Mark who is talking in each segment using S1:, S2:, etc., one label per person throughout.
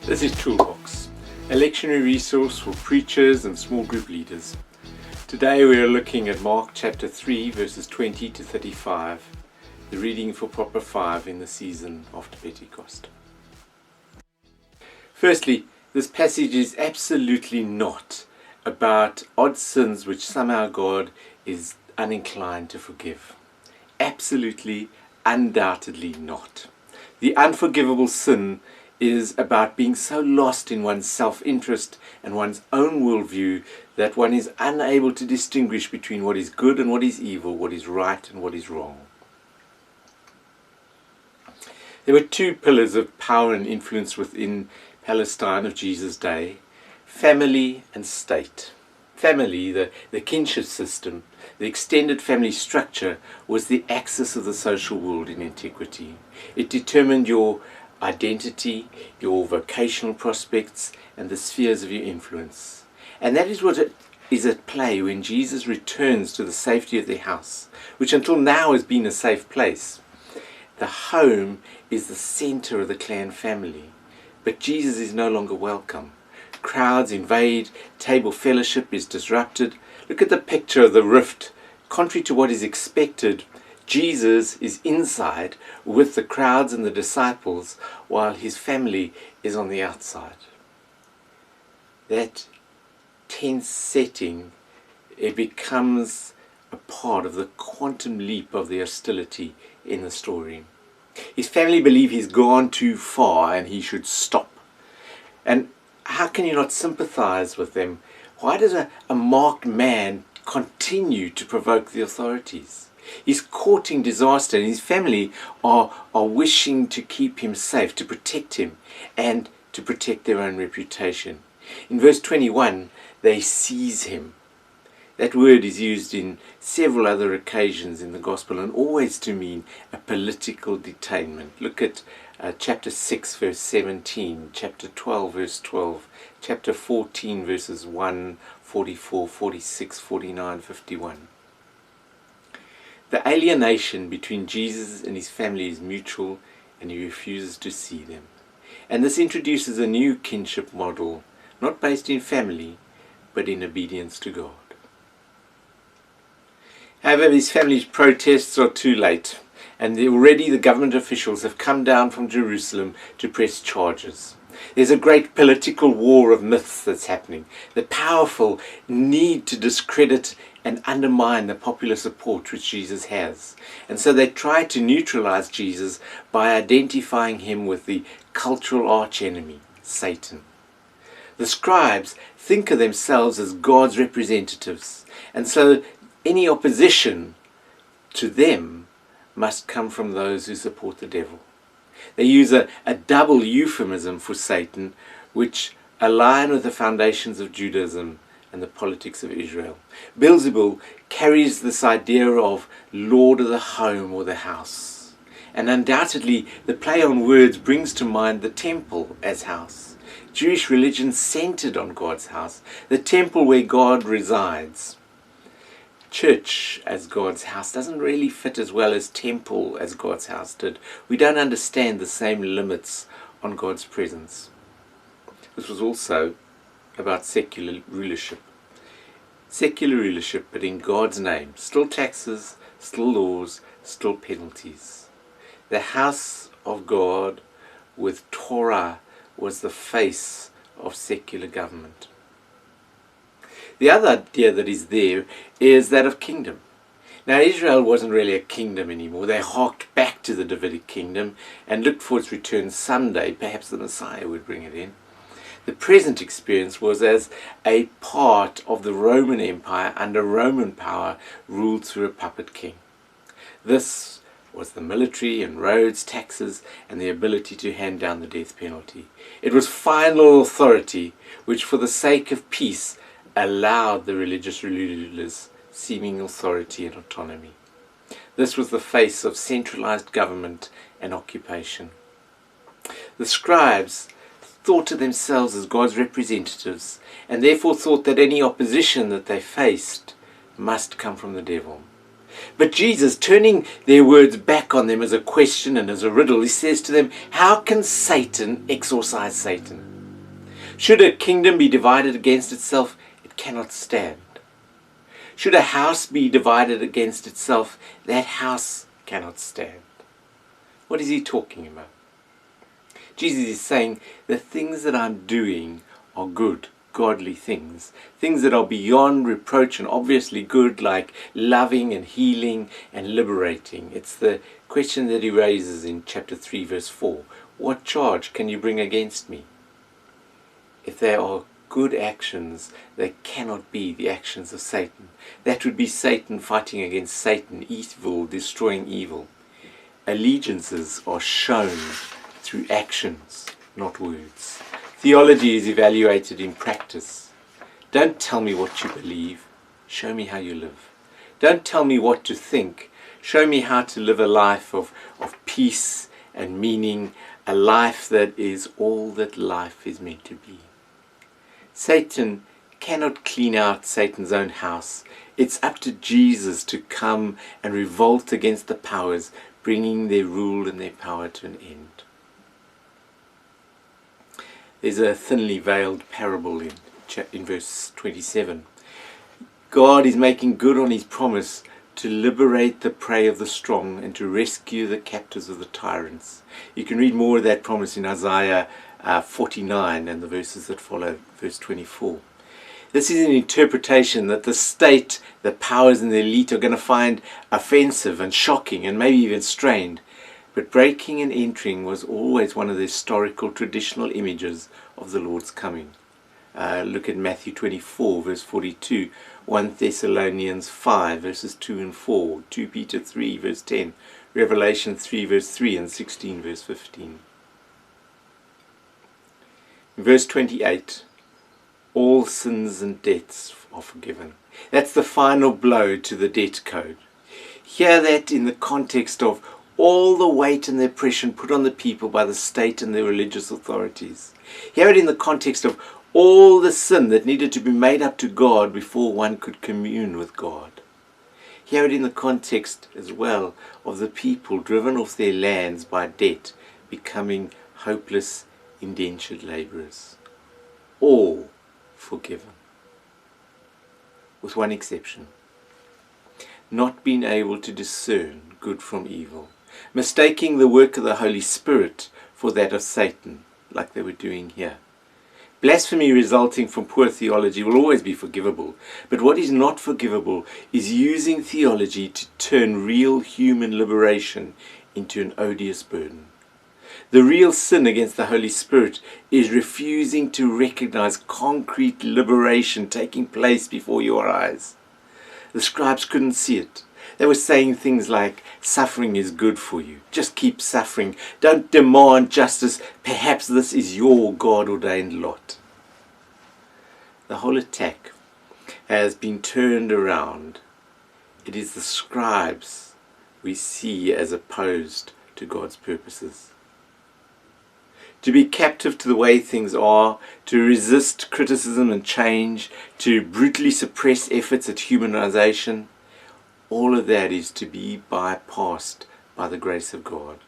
S1: This is Toolbox, a lectionary resource for preachers and small group leaders. Today we are looking at Mark chapter 3 verses 20 to 35, the reading for proper 5 in the season after Pentecost. Firstly, this passage is absolutely not about odd sins which somehow God is uninclined to forgive. Absolutely, undoubtedly not. The unforgivable sin is about being so lost in one's self-interest and one's own worldview that one is unable to distinguish between what is good and what is evil, what is right and what is wrong. There were two pillars of power and influence within Palestine of Jesus' day: family and state. Family, the kinship system, the extended family structure, was the axis of the social world in antiquity. It determined your identity, your vocational prospects, and the spheres of your influence. And that is what is at play when Jesus returns to the safety of their house, which until now has been a safe place. The home is the center of the clan family, but Jesus is no longer welcome. Crowds invade, table fellowship is disrupted. Look at the picture of the rift. Contrary to what is expected, Jesus is inside with the crowds and the disciples while his family is on the outside. That tense setting, it becomes a part of the quantum leap of the hostility in the story. His family believe he's gone too far and he should stop. And how can you not sympathize with them? Why does a marked man continue to provoke the authorities? He's courting disaster and his family are wishing to keep him safe, to protect him and to protect their own reputation. In verse 21, they seize him. That word is used in several other occasions in the gospel and always to mean a political detainment. Look at chapter 6 verse 17, chapter 12 verse 12, chapter 14 verses 1, 44, 46, 49, 51. The alienation between Jesus and his family is mutual and he refuses to see them. And this introduces a new kinship model, not based in family, but in obedience to God. However, his family's protests are too late, and already the government officials have come down from Jerusalem to press charges. There's a great political war of myths that's happening. The powerful need to discredit and undermine the popular support which Jesus has. And so they try to neutralize Jesus by identifying him with the cultural archenemy, Satan. The scribes think of themselves as God's representatives, and so any opposition to them must come from those who support the devil. They use a double euphemism for Satan, which align with the foundations of Judaism and the politics of Israel. Beelzebul carries this idea of lord of the home or the house. And undoubtedly, the play on words brings to mind the temple as house. Jewish religion centered on God's house, the temple where God resides. Church as God's house doesn't really fit as well as temple as God's house did. We don't understand the same limits on God's presence. This was also about secular rulership. Secular rulership, but in God's name. Still taxes, still laws, still penalties. The house of God with Torah was the face of secular government. The other idea that is there is that of kingdom. Now, Israel wasn't really a kingdom anymore. They harked back to the Davidic kingdom and looked for its return someday. Perhaps the Messiah would bring it in. The present experience was as a part of the Roman Empire under Roman power ruled through a puppet king. This was the military and roads, taxes, and the ability to hand down the death penalty. It was final authority which, for the sake of peace, allowed the religious rulers seeming authority and autonomy. This was the face of centralized government and occupation. The scribes thought of themselves as God's representatives and therefore thought that any opposition that they faced must come from the devil. But Jesus, turning their words back on them as a question and as a riddle, he says to them, how can Satan exorcise Satan? Should a kingdom be divided against itself, it cannot stand. Should a house be divided against itself, that house cannot stand. What is he talking about? Jesus is saying the things that I'm doing are good, godly things. Things that are beyond reproach and obviously good, like loving and healing and liberating. It's the question that he raises in chapter 3, verse 4. What charge can you bring against me? If they are good actions, they cannot be the actions of Satan. That would be Satan fighting against Satan, evil, destroying evil. Allegiances are shown through actions, not words. Theology is evaluated in practice. Don't tell me what you believe, show me how you live. Don't tell me what to think, show me how to live a life of peace and meaning, a life that is all that life is meant to be. Satan cannot clean out Satan's own house. It's up to Jesus to come and revolt against the powers, bringing their rule and their power to an end. There's a thinly veiled parable in verse 27. God is making good on his promise to liberate the prey of the strong and to rescue the captives of the tyrants. You can read more of that promise in Isaiah 49 and the verses that follow, verse 24. This is an interpretation that the state, the powers and the elite are going to find offensive and shocking and maybe even strained. But breaking and entering was always one of the historical traditional images of the Lord's coming. Look at Matthew 24 verse 42, 1 Thessalonians 5 verses 2 and 4, 2 Peter 3 verse 10, Revelation 3 verse 3 and 16 verse 15. In verse 28, all sins and debts are forgiven. That's the final blow to the debt code. Hear that in the context of all the weight and the oppression put on the people by the state and the religious authorities. Hear it in the context of all the sin that needed to be made up to God before one could commune with God. Hear it in the context as well of the people driven off their lands by debt, becoming hopeless indentured labourers. All forgiven. With one exception. Not being able to discern good from evil. Mistaking the work of the Holy Spirit for that of Satan, like they were doing here. Blasphemy resulting from poor theology will always be forgivable, but what is not forgivable is using theology to turn real human liberation into an odious burden. The real sin against the Holy Spirit is refusing to recognize concrete liberation taking place before your eyes. The scribes couldn't see it. They were saying things like, suffering is good for you. Just keep suffering. Don't demand justice. Perhaps this is your God-ordained lot. The whole attack has been turned around. It is the scribes we see as opposed to God's purposes. To be captive to the way things are, to resist criticism and change, to brutally suppress efforts at humanization, all of that is to be bypassed by the grace of God.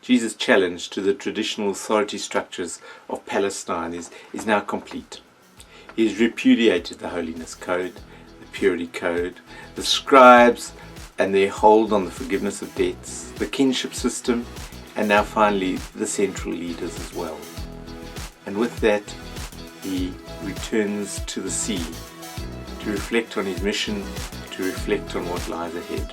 S1: Jesus' challenge to the traditional authority structures of Palestine is now complete. He has repudiated the holiness code, the purity code, the scribes and their hold on the forgiveness of debts, the kinship system, and now finally the central leaders as well. And with that, he returns to the sea to reflect on his mission, to reflect on what lies ahead.